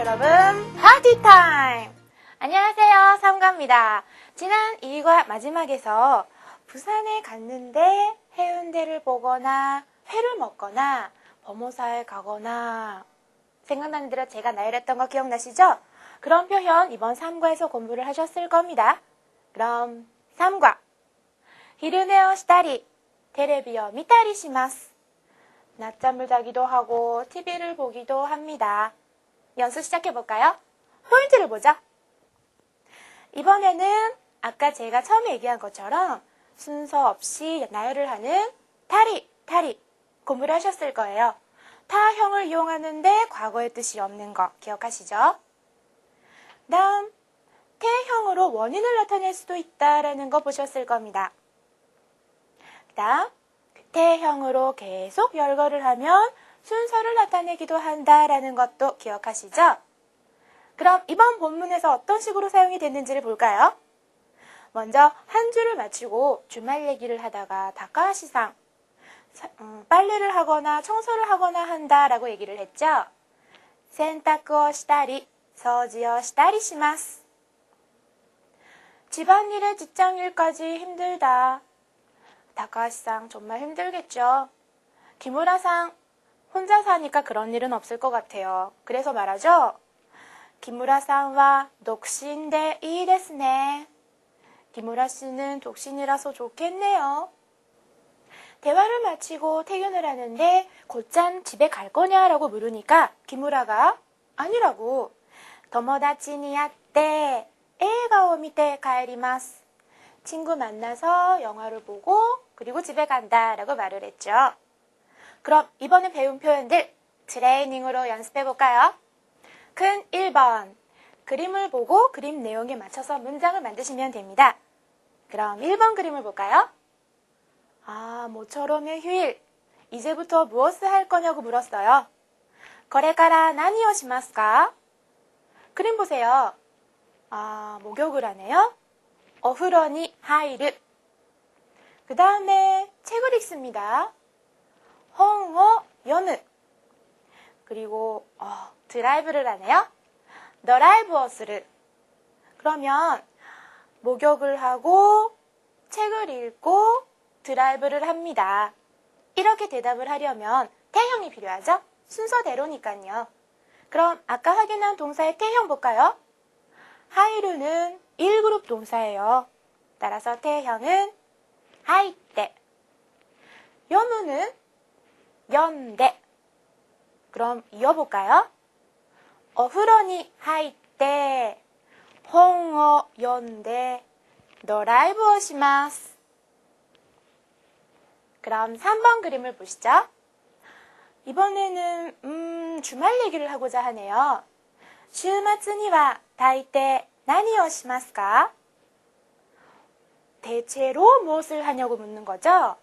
여러분, 파티 타임! 안녕하세요, 삼가입니다. 지난 2과 마지막에서 부산에 갔는데 해운대를 보거나 회를 먹거나 범호사에 가거나 생각나는 대로 제가 나열했던 거 기억나시죠? 그런 표현 이번 3과에서 공부를 하셨을 겁니다. 그럼 3과 히르네오 시타리 테레비を見たりします. 낮잠을 자기도 하고 TV를 보기도 합니다. 연습 시작해볼까요? 포인트를 보죠. 이번에는 아까 제가 처음에 얘기한 것처럼 순서 없이 나열을 하는 타리 공부를 하셨을 거예요. 타형을 이용하는데 과거의 뜻이 없는 거 기억하시죠? 다음 태형으로 원인을 나타낼 수도 있다라는 거 보셨을 겁니다. 다음 태형으로 계속 열거를 하면 순서를 나타내기도 한다라는 것도 기억하시죠? 그럼 이번 본문에서 어떤 식으로 사용이 됐는지를 볼까요? 먼저 한 줄을 마치고 주말 얘기를 하다가 다카하시상 빨래를 하거나 청소를 하거나 한다라고 얘기를 했죠? 센타쿠をしたり 서지をしたりします. 집안일에 직장일까지 힘들다. 다카하시상 정말 힘들겠죠? 기무라상 혼자 사니까 그런 일은 없을 것 같아요. 그래서 말하죠. 기무라상와 독신데 이ですね. 기무라 씨는 독신이라서 좋겠네요. 대화를 마치고 퇴근을 하는데 곧장 집에 갈 거냐라고 물으니까 기무라가 아니라고. 友達に会って映画を見て帰ります. 친구 만나서 영화를 보고 그리고 집에 간다라고 말을 했죠. 그럼 이번에 배운 표현들 트레이닝으로 연습해볼까요? 큰 1번 그림을 보고 그림 내용에 맞춰서 문장을 만드시면 됩니다. 그럼 1번 그림을 볼까요? 모처럼의 휴일 이제부터 무엇을 할 거냐고 물었어요. これから何をしますか? 그림 보세요. 목욕을 하네요. お風呂に入る. 그 다음에 책을 읽습니다. 本を読む. 그리고 드라이브를 하네요. ドライブをする. 그러면 목욕을 하고 책을 읽고 드라이브를 합니다. 이렇게 대답을 하려면 태형이 필요하죠? 순서대로니까요. 그럼 아까 확인한 동사의 태형 볼까요? 하이르는 1그룹 동사예요. 따라서 태형은 하이때. 여무는 연대. 그럼 이어볼까요? お風呂に入って本を読んでドライブをします. 그럼 3번 그림을 보시죠. 이번에는 주말 얘기를 하고자 하네요. 週末には大抵何をしますか? 대체로 무엇을 하냐고 묻는 거죠?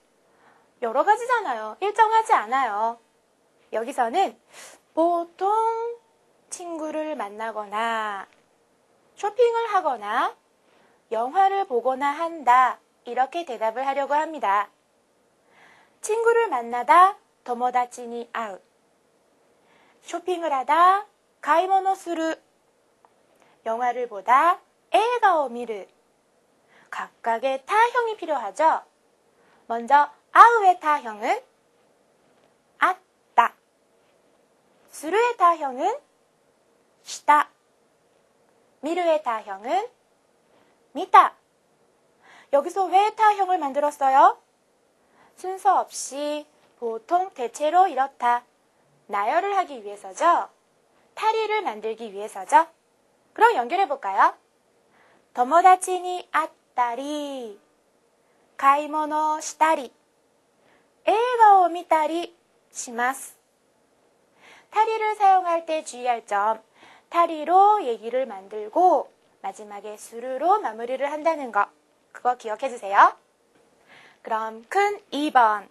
여러 가지잖아요. 일정하지 않아요. 여기서는 보통 친구를 만나거나 쇼핑을 하거나 영화를 보거나 한다. 이렇게 대답을 하려고 합니다. 친구를 만나다 友達に会う. 쇼핑을 하다 買い物する. 영화를 보다 映画を見る. 각각의 타형이 필요하죠. 먼저 会う의 타형은 会った. する의 타형은 した. 見る의 타형은 見た. 여기서 왜 타형을 만들었어요? 순서 없이 보통 대체로 이렇다. 나열을 하기 위해서죠. 타리를 만들기 위해서죠. 그럼 연결해볼까요? 友達に会ったり買い物したり映画を見たりします. 타리를 사용할 때 주의할 점. 타리로 얘기를 만들고 마지막에 수르로 마무리를 한다는 거. 그거 기억해주세요. 그럼 큰 2번.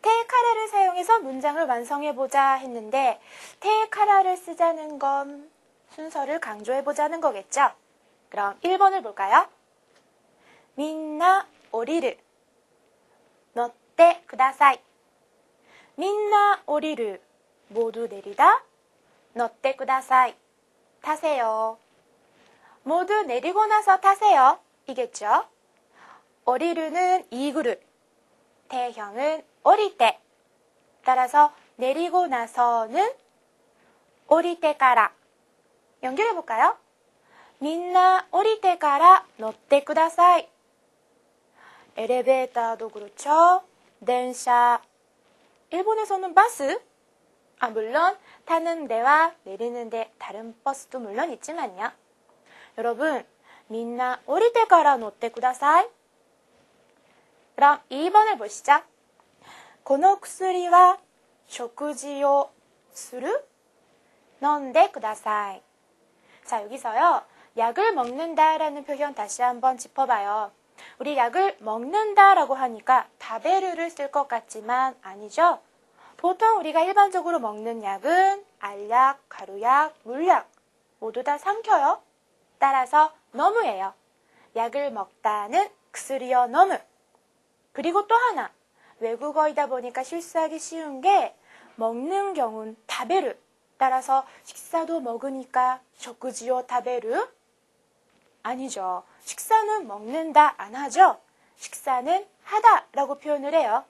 테카라를 사용해서 문장을 완성해보자 했는데 테카라를 쓰자는 건 순서를 강조해보자는 거겠죠? 그럼 1번을 볼까요? みんな降りる乗ってください. みんな降りる 모두 내리다 乗ってください. 타세요. 모두 내리고 나서 타세요. 이겠죠? 어리르는 이그르, 태형은 어릴 때. 따라서 내리고 나서는 어릴 때から. 연결해 볼까요? みんな降りてから乗ってください. 엘리베이터도 그렇죠.電車. 일본에서는 버스? 물론 타는 데와 내리는 데 다른 버스도 물론 있지만요. 여러분, みんな降りてから乗ってください. 그럼 2번을 보시죠. この薬は食事をする? 飲んでください. 자, 여기서요. 약을 먹는다 라는 표현 다시 한번 짚어봐요. 우리 약을 먹는다 라고 하니까 다베르를 쓸 것 같지만 아니죠? 보통 우리가 일반적으로 먹는 약은 알약, 가루약, 물약 모두 다 삼켜요. 따라서 너무예요. 약을 먹다는薬を飲む. 그리고 또 하나, 외국어이다 보니까 실수하기 쉬운 게 먹는 경우는 다베르. 따라서 식사도 먹으니까 食事を食べる? 아니죠. 식사는 먹는다 안 하죠. 식사는 하다 라고 표현을 해요.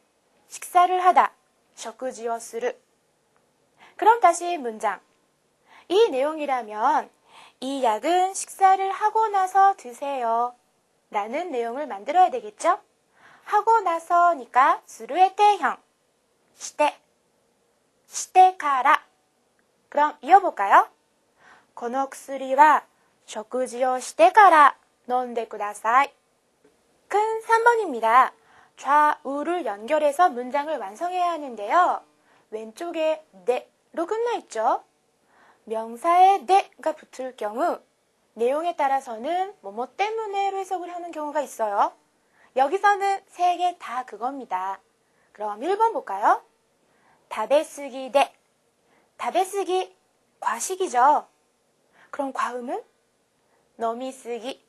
식사를 하다, 食事をする. 그럼 다시 문장. 이 내용이라면 이 약은 식사를 하고 나서 드세요 라는 내용을 만들어야 되겠죠? 하고 나서니까 する의 태형, して から. 그럼 이어볼까요? この薬は食事をしてから飲んでください. 큰 3번입니다. 좌우를 연결해서 문장을 완성해야 하는데요. 왼쪽에 네로 끝나있죠? 명사에 네가 붙을 경우 내용에 따라서는 뭐뭐 때문에로 해석을 하는 경우가 있어요. 여기서는 3개 다 그겁니다. 그럼 1번 볼까요? 食べ過ぎで. 食べ過ぎ, 과식이죠. 그럼 과음은? 飲み過ぎ.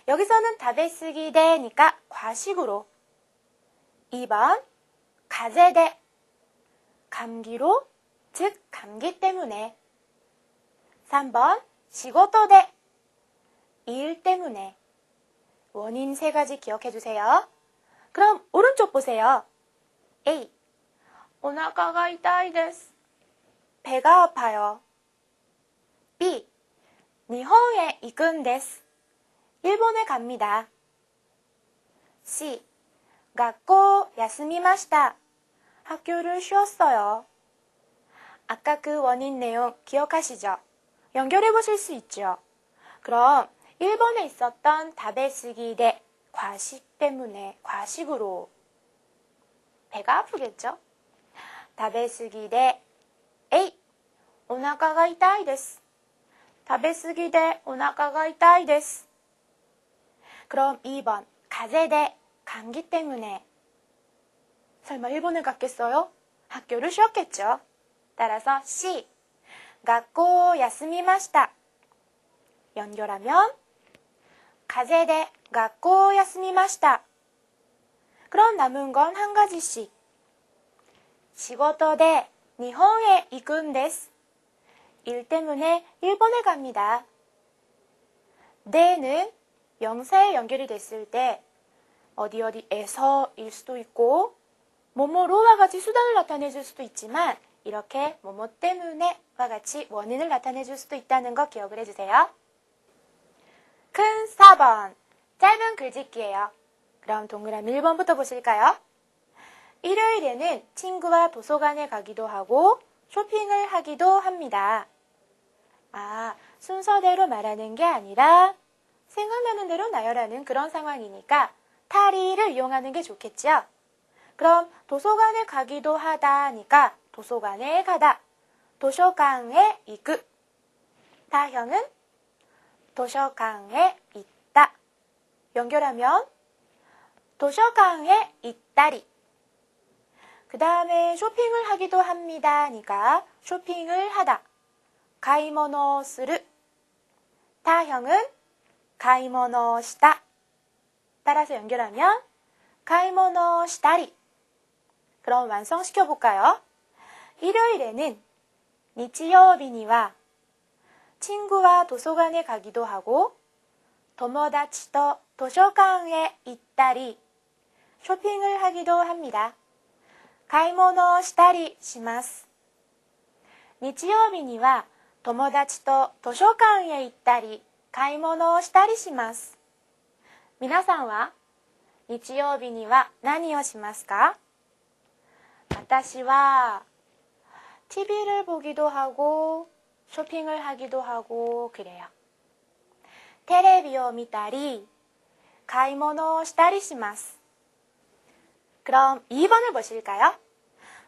여기서는 食べ過ぎ되니까 과식으로. 2번, 風邪で. 감기로, 즉 감기 때문에. 3번, 仕事で. 일 때문에. 원인 3가지 기억해 주세요. 그럼 오른쪽 보세요. A. お腹が痛いです. 배가 아파요. B. 日本へ行くんです. 일본에 갑니다. C. 学校休みました. 학교를 쉬었어요. 아까 그 원인 내용 기억하시죠? 연결해 보실 수 있죠? 그럼 1번에 있었던 食べ過ぎで 과식 때문에 과식으로 배가 아프겠죠? 食べ過ぎで A. お腹が痛いです. 食べ過ぎでお腹が痛いです. 그럼 2번 가제 대 감기 때문에. 설마 일본을 갔겠어요? 학교를 쉬었겠죠. 따라서 C. 学校休みました. 연결하면 가제 대学校休みました. 그럼 남은 건 한 가지씩. 仕事で日本へ行くんです. 일 때문에 일본에 갑니다. 네는 명사에 연결이 됐을 때 어디에서일 수도 있고 뭐뭐로와 같이 수단을 나타내줄 수도 있지만 이렇게 뭐뭐 때문에와 같이 원인을 나타내줄 수도 있다는 거 기억을 해주세요. 큰 4번, 짧은 글짓기예요. 그럼 동그라미 1번부터 보실까요? 일요일에는 친구와 도서관에 가기도 하고 쇼핑을 하기도 합니다. 순서대로 말하는 게 아니라 생각나는 대로 나열하는 그런 상황이니까 타리를 이용하는 게 좋겠죠? 그럼 도서관에 가기도 하다니까 도서관에 가다, 도서관에 이구. 타형은 도서관에 있다. 연결하면 도서관에 있다리. 그 다음에 쇼핑을 하기도 합니다니까 쇼핑을 하다. 가이모노 스루. 타형은 가이모노 시다. 따라서 연결하면 가이모노 시다리. 그럼 완성시켜 볼까요? 일요일에는 日曜日には 친구와 도서관에 가기도 하고, 友達と図書館へ行ったり、쇼핑을 하기도 합니다. 買い物をしたりします。日曜日には友達と図書館へ行ったり、買い物をしたりします。皆さんは日曜日には何をしますか？私はTV를 보기도 하고 쇼핑을 하기도 하고 그래요. テレビを見たり買い物をしたりします. 그럼 2번을 보실까요?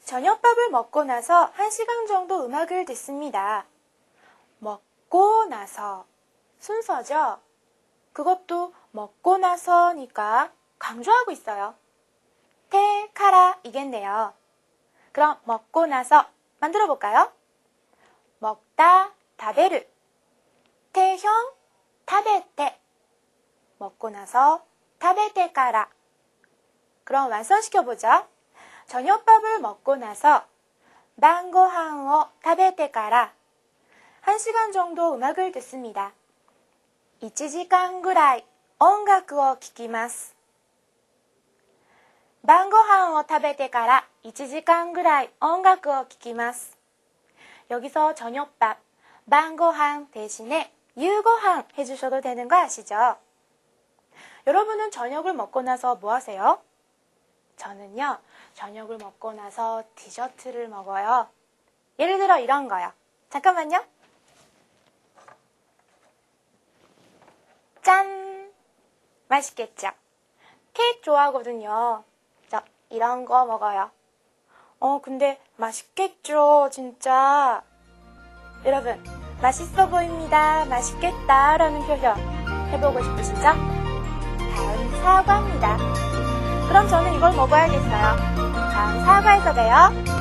저녁밥을 먹고 나서 1시간 정도 음악을 듣습니다. 먹고 나서 순서죠? 그것도 먹고 나서니까 강조하고 있어요. 테, 카라 이겠네요. 그럼 먹고 나서 만들어 볼까요? 먹다, 다베르. 태형, 타베테. 먹고 나서 타베테 카라. 그럼 완성시켜보죠. 저녁밥을 먹고 나서晩ご飯を 타베테 카라. 1시간 정도 음악을 듣습니다. 1시간ぐらい 音楽を聴きます。晩ご飯を食べてから1時間ぐらい音楽を聴きます. 여기서 저녁밥,晩ご飯 대신에 유고항 해주셔도 되는 거 아시죠? 여러분은 저녁을 먹고 나서 뭐 하세요? 저는요, 저녁을 먹고 나서 디저트를 먹어요. 예를 들어 이런 거요. 잠깐만요. 짠! 맛있겠죠? 케이크 좋아하거든요. 저 이런 거 먹어요. 근데 맛있겠죠, 진짜. 여러분, 맛있어 보입니다, 맛있겠다 라는 표현 해보고 싶으시죠? 다음 사과입니다. 그럼 저는 이걸 먹어야겠어요. 다음 사과에서 봬요.